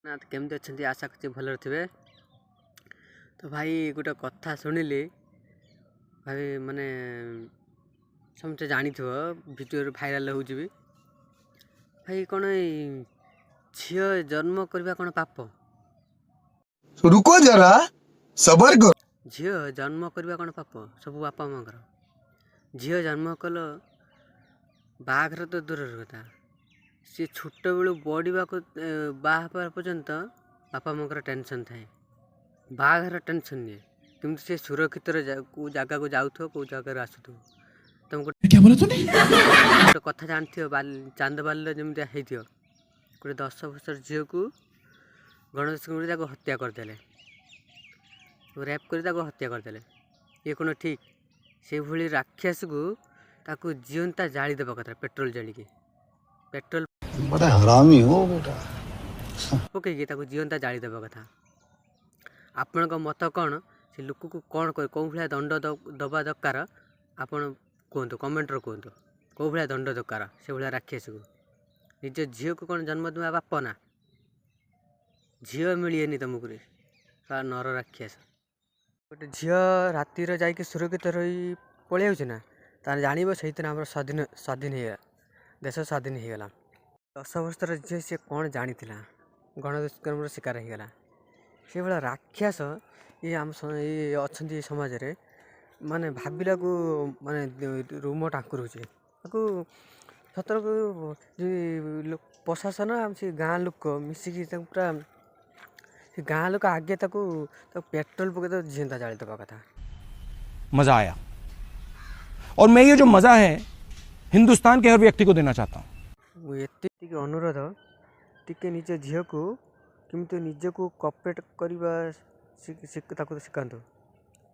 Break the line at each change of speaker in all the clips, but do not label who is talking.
ना तो केमती अच्छा आशा कर भल थे। तो भाई गोटे कथा शुणिली भाई माने समझे जानी भिडियो भाइराल हो भाई कौन झील जन्म करवा कौन पाप?
रुको जरा सबर करो।
झील जन्म करवा कौन पाप? सब बापा माँ झील जन्म कल बाघर तो दूर कथा सी छोट बेलू बढ़ा बाहर पर्यंत बापा माँ टेंशन थाए बाघर टेंशन नहीं केमती से सुरक्षित जगह को जाऊ कौ जगह आसु तुमको
क्या बोला तूने?
गोटे कथा जानथि चांद बाल जमी होती गोटे 10 वर्षर झील को गणेश हत्या करदे रेप कर हत्या करदे ये कौन ठीक? से भली राक्षस को ताकू जीवंता जाली देवा कथा पेट्रोल जालिकी पेट्रोल
बड़ा हरामी हो बेटा।
पकईकि जीवंता जाली देवा कथा। आपण मत कौन से लोक को कौन कौ भाया दंड दबा दरकार आपण कहतु कमेंटर कहतु कौ भाया दंड दरकार से भाया राक्षस को निज झील को कौन जन्म देवा बाप ना झील मिलेनि तुमको नर राक्षस गोटे झील राति जा सुरक्षित रही पलि ना तार जान से आम स्वाधीन स्वाधीन हो देश स्वाधीन होगला 10 वर्षर झील सी कौन जानी गणदुष्कर्म शिकार होगला से भाया राक्षस ये आम ये अच्छा समाज रे माने भाविला को माने रूम टाँकुर हो सतर को प्रशासन आम से गाँ लोक मिसिकी पूरा गाँ लोक आगे पेट्रोल पकड़ जीवंता जाली देवा कथा।
मजा आया और मैं ये जो मजा है हिंदुस्तान के हर व्यक्ति को देना चाहता हूँ।
ये अनुरोध टिके निज झील को किमती निज को कॉपरेट करवा शिखातु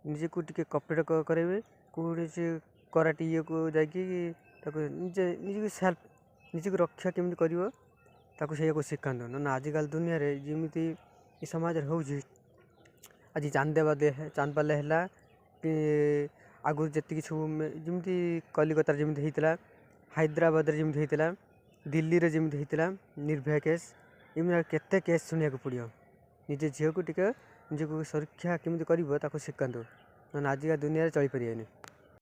निजे को टिके कॉपरेट करेंगे कौटे से कराटे ये को जाकि निजे निजे सेल्फ निजे को रक्षा केमती कर शिखातु ना आजिकल दुनिया रे जमीती समाज हो आज चांद पाले है कि आगुरी जी सब जमी कलिकतार जमी होता हैदराबाद जमी होता दिल्ली रे जमी होता निर्भया केस एम केते केस शुणा पड़ो निजे झील को टिके निजे को सुरक्षा केमती कर शिखातु ना आजिका दुनिया चली पारे।